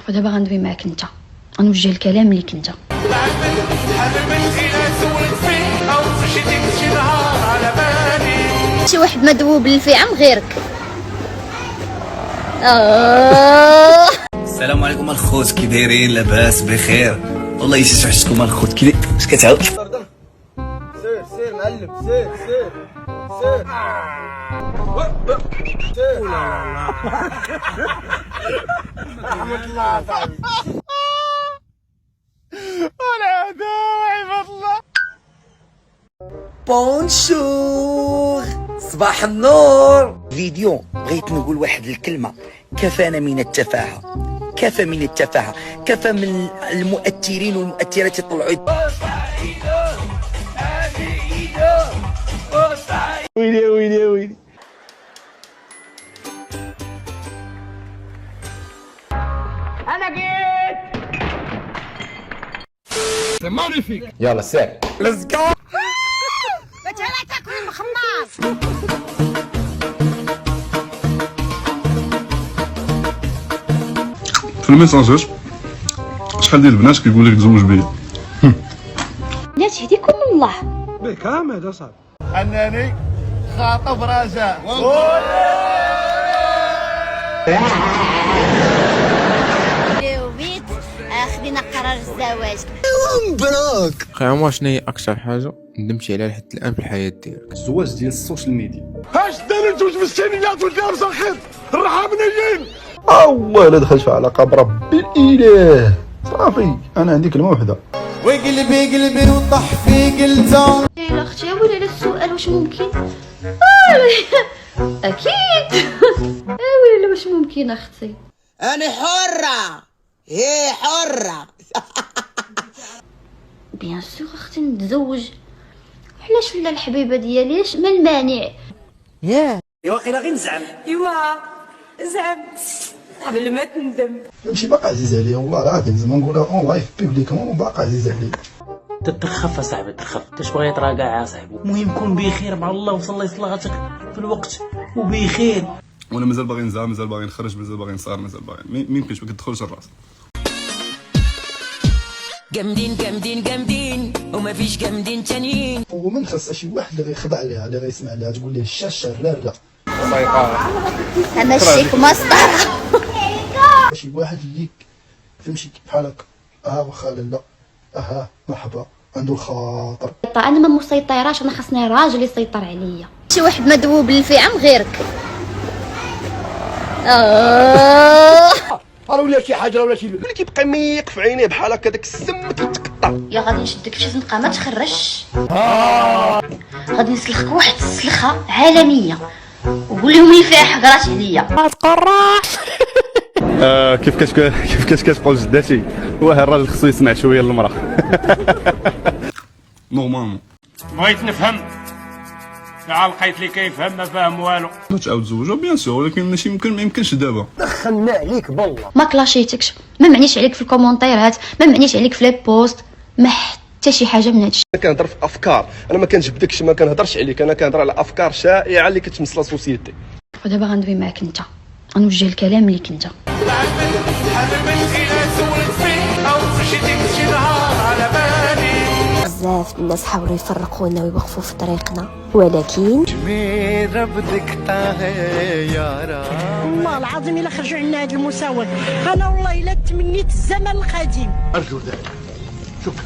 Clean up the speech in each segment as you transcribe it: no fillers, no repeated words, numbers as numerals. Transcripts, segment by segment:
ودابا غندوي معاك انت، غنوجه الكلام ليك انت. شي واحد مدوب للفعم غيرك. السلام عليكم الخوت، كي دايرين؟ لاباس بخير والله. يسعدكم الخوت. كي اش كتعاود؟ سير معلم، سير رحمة الله صاحبي. بونجور، صباح النور. فيديو بغيت نقول واحد الكلمة، كفانا من التفاهة، كفى من التفاهة، كفى من المؤثرين والمؤثرات يطلعوا. ويلي انا جيت. مانيفيك. يلا سير ليتس جو. بتهلا تاكل المخمار. في الميساجير شحال ديال البنات كيقول لك تزوج بيا. بنات يهديكم الله. بكام هذا صاحبي؟ انني خاطب رجاء. وبيت خدينا قرار الزواج. خير، شنو هي اكثر حاجه ندمتي عليها لحد الان في الحياه ديالك؟ الزواج ديال السوشيال ميديا. اش داير نتوج بالسينيات والدارس الخير الرحمنيين. والله لا دخلت في علاقه بربي الاله. صافي انا عندي كلمه وحده. وقلبي وطح في قلته. يا اختي ولا السؤال واش ممكن؟ اكيد. ولا واش ممكن اختي؟ أنا حرة، هي حرة. بيان سور اختي نتزوج، علاش لا الحبيبه ديالي؟ ما المانع؟ واقيلا غير نزعم. زعمت قبل ما تندم. ماشي باقي عزيز عليا والله العظيم، زعما نقولها اون لايف بيبليكمون باقي عزيز عليا. تترخف اصاحبي، ترخف تبغي يطرا كاع اصاحبي. المهم كون بخير مع الله وصلي صلاتك في الوقت وبخير. وانا مازال باغي نزعم، مازال باغي نخرج، مازال باغي نصار، مازال باغي ما يمكنش، ما كتدخلش الراس. جامدين وما فيش جامدين تانيين. ومن خاصها شي واحد اللي غيخضع ليها، اللي غيسمع ليها تقول ليه الشاشه الراره. همشيك مسطره. شي واحد اللي تمشي بحال هكا، واخا لا، مرحبا، عنده الخاطر. انا ما مسيطراش، انا خاصني راجل يسيطر عليا. شي واحد مدوب للفعم غيرك. راه ولا شي حاجه ولا شي اللي كيبقى ميق في عينيه بحال هكا، داك السم كيتقطع. يا غادي نشدك في شي زنقه ما تخرجش. غادي نسلخك واحد السلخه عالميه وقول لهم اللي فيها حقرات عليا. كيف كتقول جداتي، واه الراجل خصو يسمع شويه للمراه. نورمالمون بغيت نفهم، عا لقيت لي كيفهم ما فاهم والو. تعاود تزوجوا بيان سور، ولكن ماشي ممكن، ما يمكنش دابا. دخلنا عليك بالله. ما كلاشيتكش، ما معنيش عليك في الكومونتيرات، ما معنيش عليك في لي بوست، ما حتى شي حاجه من هادشي. انا كنهضر في افكار، انا ما كنجبدكش، ما كنهضرش عليك، انا كنهضر على افكار شائعه اللي كتمس لا سوسيتي. ودابا غندوي معاك انت، غنوجه الكلام ليك انت. بزاف الناس حاولوا يفرقونا ويوقفوا في طريقنا، ولكن والله العظيم الا خرجوا عنا هذا المساواة، انا والله الا تمنيت الزمن القديم. ارجو ذلك. شكرا.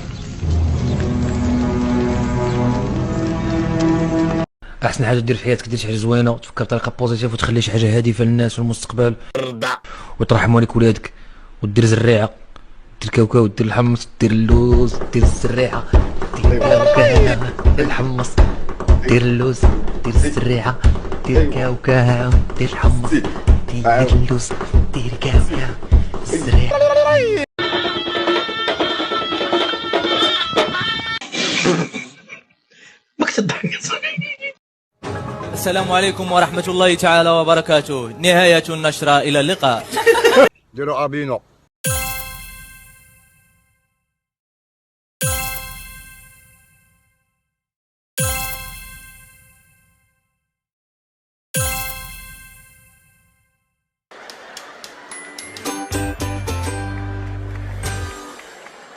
احسن حاجه دير في حياتك، دير شي حاجه زوينه وتفكر بطريقه بوزيتيف وتخلي شي حاجه هادفه للناس في المستقبل، وترحم والديك ولادك، ودير زريعه، دير الكاوكاو، دير الحمص، دير اللوز، دير الزريعه، دير الكاوكاو، دير الحمص، دير اللوز، دير الزريعه، دير الكاوكاو، دير الحمص، دير اللوز، دير الكاوكاو، الزريعه. ما كتضحك. السلام عليكم ورحمه الله تعالى وبركاته. نهايه النشره، الى اللقاء. ديروا ابينو.